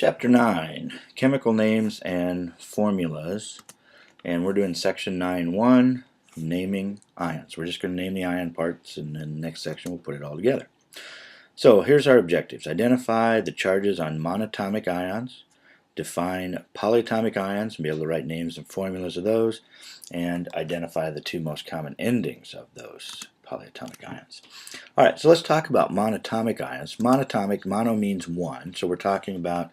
Chapter 9, Chemical Names and Formulas, and we're doing section 9.1, Naming Ions. We're just going to name the ion parts, and then the next section we'll put it all together. So here's our objectives. Identify the charges on monatomic ions, define polyatomic ions, and be able to write names and formulas of those, and identify the two most common endings of those polyatomic ions. Alright, so let's talk about monatomic ions. Monatomic, mono means one, so we're talking about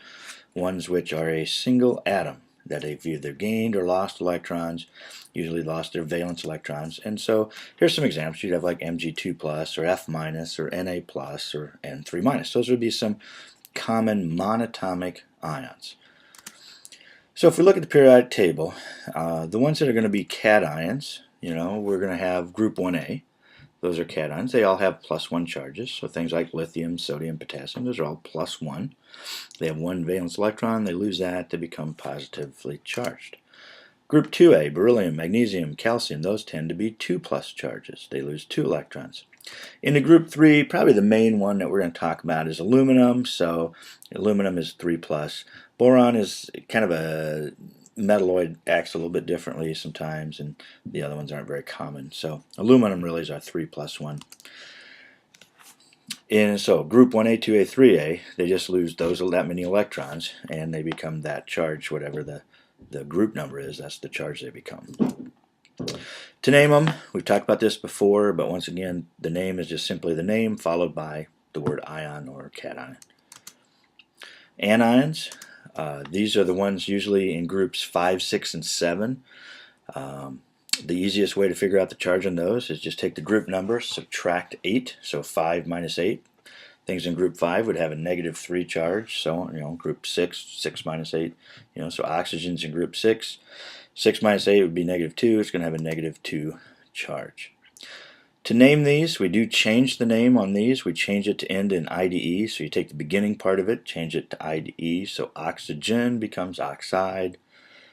ones which are a single atom that have either gained or lost electrons, usually lost their valence electrons. And so here's some examples. You'd have like Mg2 plus or F minus or Na plus or N3 minus. Those would be some common monatomic ions. So if we look at the periodic table, the ones that are going to be cations, we're going to have group 1A. Those are cations. They all have +1 charges. So things like lithium, sodium, potassium, those are all +1. They have one valence electron. They lose that. They become positively charged. Group 2A, beryllium, magnesium, calcium, those tend to be 2+ charges. They lose 2 electrons. Into group 3, probably the main one that we're going to talk about is aluminum. So aluminum is 3+. Boron is kind of a metalloid, acts a little bit differently sometimes, and the other ones aren't very common. So aluminum really is our 3+1. And so group 1A, 2A, 3A, they just lose that many electrons, and they become that charge, whatever the group number is, that's the charge they become. To name them, we've talked about this before, but once again, the name is just simply the name followed by the word ion or cation. Anions, these are the ones usually in groups 5, 6, and 7. The easiest way to figure out the charge on those is just take the group number, subtract 8, so 5 minus 8. Things in group 5 would have a -3 charge, so group 6, 6 minus 8, so oxygen's in group 6. 6 minus 8 would be -2, it's going to have a -2 charge. To name these, we do change the name on these. We change it to end in IDE, so you take the beginning part of it, change it to IDE, so oxygen becomes oxide,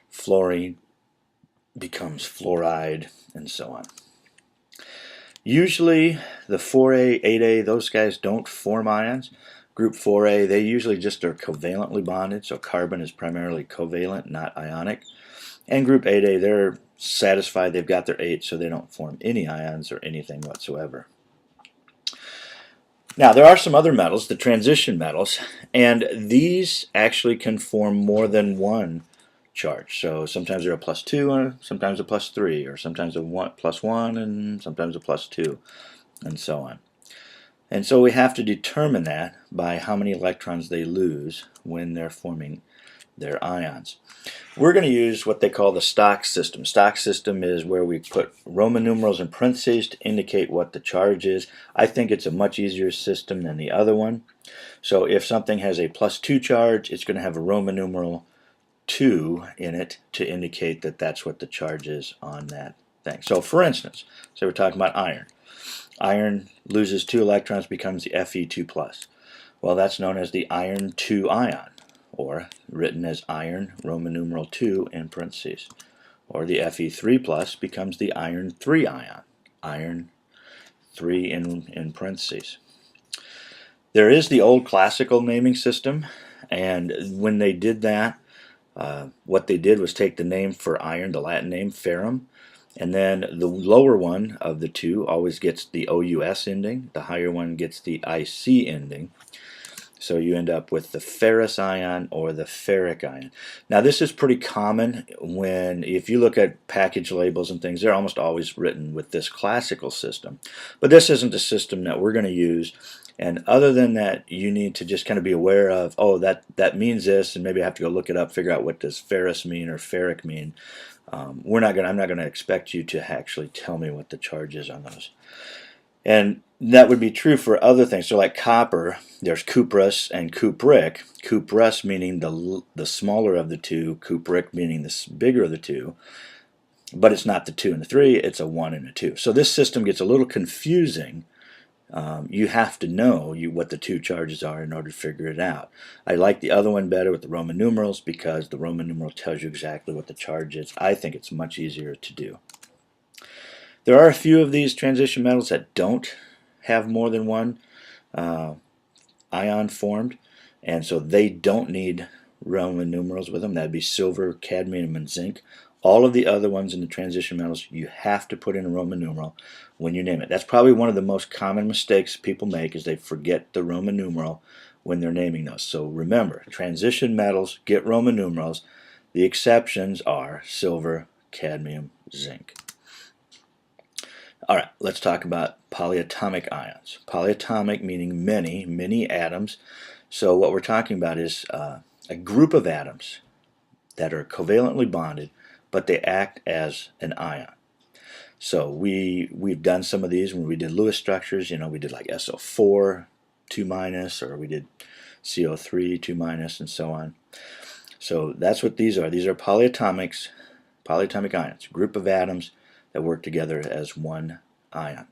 fluorine becomes fluoride, and so on. Usually the 4A, 8A, those guys don't form ions. Group 4A, they usually just are covalently bonded, so carbon is primarily covalent, not ionic. And group 8A, they're satisfied, they've got their 8, so they don't form any ions or anything whatsoever. Now, there are some other metals, the transition metals, and these actually can form more than one charge. So sometimes they're a +2, or sometimes a +3, or sometimes a +1, and sometimes a +2, and so on. And so we have to determine that by how many electrons they lose when they're forming their ions. We're going to use what they call the stock system. Stock system is where we put Roman numerals in parentheses to indicate what the charge is. I think it's a much easier system than the other one. So if something has a +2 charge, it's going to have a Roman numeral 2 in it to indicate that that's what the charge is on that thing. So for instance, we're talking about iron. Iron loses 2 electrons, becomes the Fe2+. Well, that's known as the iron 2 ion, or written as iron Roman numeral 2 in parentheses. Or the Fe3+ becomes the iron 3 ion, iron 3 in parentheses. There is the old classical naming system, and when they did that, what they did was take the name for iron, the Latin name, ferrum, and then the lower one of the two always gets the OUS ending, the higher one gets the IC ending. So you end up with the ferrous ion or the ferric ion. Now this is pretty common if you look at package labels and things, they're almost always written with this classical system. But this isn't the system that we're going to use. And other than that, you need to just kind of be aware of, oh, that means this, and maybe I have to go look it up, figure out what does ferrous mean or ferric mean. I'm not going to expect you to actually tell me what the charge is on those. And that would be true for other things. So like copper, there's cuprous and cupric. Cuprous meaning the smaller of the two, cupric meaning the bigger of the two. But it's not the 2 and the 3, it's a 1 and a 2. So this system gets a little confusing. You have to know what the two charges are in order to figure it out. I like the other one better with the Roman numerals because the Roman numeral tells you exactly what the charge is. I think it's much easier to do. There are a few of these transition metals that don't have more than one ion formed, and so they don't need Roman numerals with them. That'd be silver, cadmium, and zinc. All of the other ones in the transition metals, you have to put in a Roman numeral when you name it. That's probably one of the most common mistakes people make, is they forget the Roman numeral when they're naming those. So remember, transition metals get Roman numerals. The exceptions are silver, cadmium, zinc. All right, let's talk about polyatomic ions. Polyatomic meaning many atoms. So what we're talking about is a group of atoms that are covalently bonded, but they act as an ion. So we've done some of these when we did Lewis structures. You know, we did like SO4 2-, or we did CO3 2-, and so on. So that's what these are. These are polyatomic ions, a group of atoms that work together as one ion.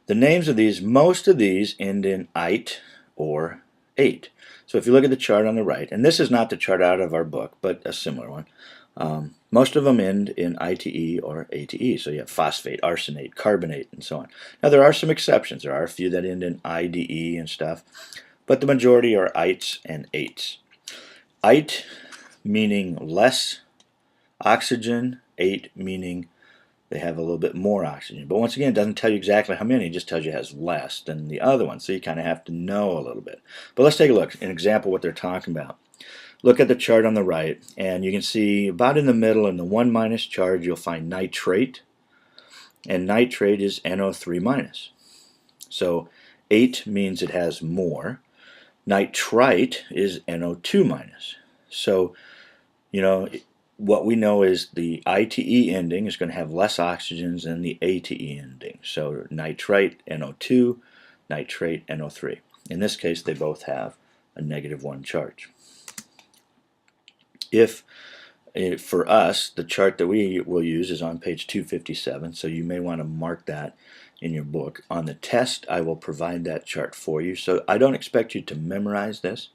The names of these, most of these end in "ite" or "ate." So if you look at the chart on the right, and this is not the chart out of our book, but a similar one, most of them end in "ite" or "ate." So you have phosphate, arsenate, carbonate, and so on. Now there are some exceptions. There are a few that end in "ide" and stuff, but the majority are "ites" and "ates." "Ite" meaning less oxygen, "ate" meaning they have a little bit more oxygen. But once again, it doesn't tell you exactly how many, it just tells you it has less than the other one. So you kind of have to know a little bit. But let's take a look, an example of what they're talking about. Look at the chart on the right, and you can see about in the middle in the 1- charge, you'll find nitrate. And nitrate is NO3-. So 8 means it has more. Nitrite is NO2-. So, you know, what we know is the ITE ending is going to have less oxygens than the ATE ending. So nitrite, NO2, nitrate, NO3. In this case, they both have a -1 charge. If for us, the chart that we will use is on page 257, so you may want to mark that in your book. On the test, I will provide that chart for you. So I don't expect you to memorize this.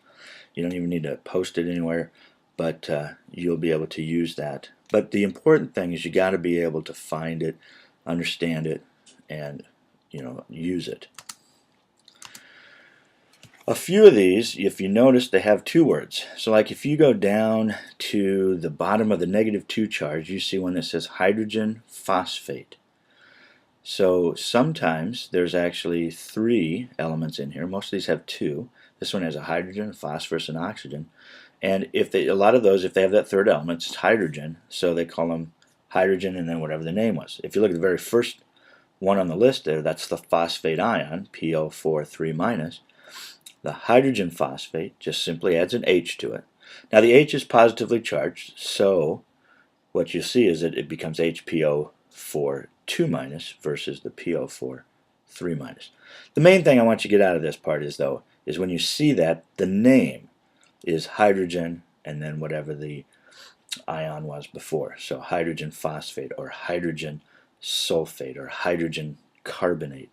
You don't even need to post it anywhere, but you'll be able to use that. But the important thing is you got to be able to find it, understand it, and use it. A few of these, if you notice, they have two words. So like if you go down to the bottom of the -2 charge, you see one that says hydrogen phosphate. So sometimes there's actually 3 elements in here. Most of these have 2. This one has a hydrogen, phosphorus, and oxygen. And a lot of those, if they have that third element, it's hydrogen. So they call them hydrogen and then whatever the name was. If you look at the very first one on the list there, that's the phosphate ion, PO4 3-. The hydrogen phosphate just simply adds an H to it. Now the H is positively charged, so what you see is that it becomes HPO4 2- versus the PO4 3-. The main thing I want you to get out of this part is when you see that, the name is hydrogen and then whatever the ion was before. So hydrogen phosphate or hydrogen sulfate or hydrogen carbonate.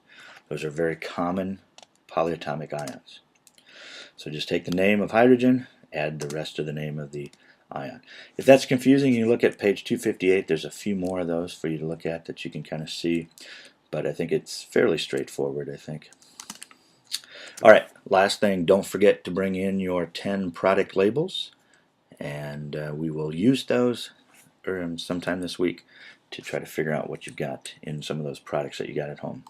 Those are very common polyatomic ions. So just take the name of hydrogen, add the rest of the name of the ion. If that's confusing, you look at page 258. There's a few more of those for you to look at that you can kind of see. But I think it's fairly straightforward, I think. All right, last thing, don't forget to bring in your 10 product labels. And we will use those sometime this week to try to figure out what you've got in some of those products that you got at home.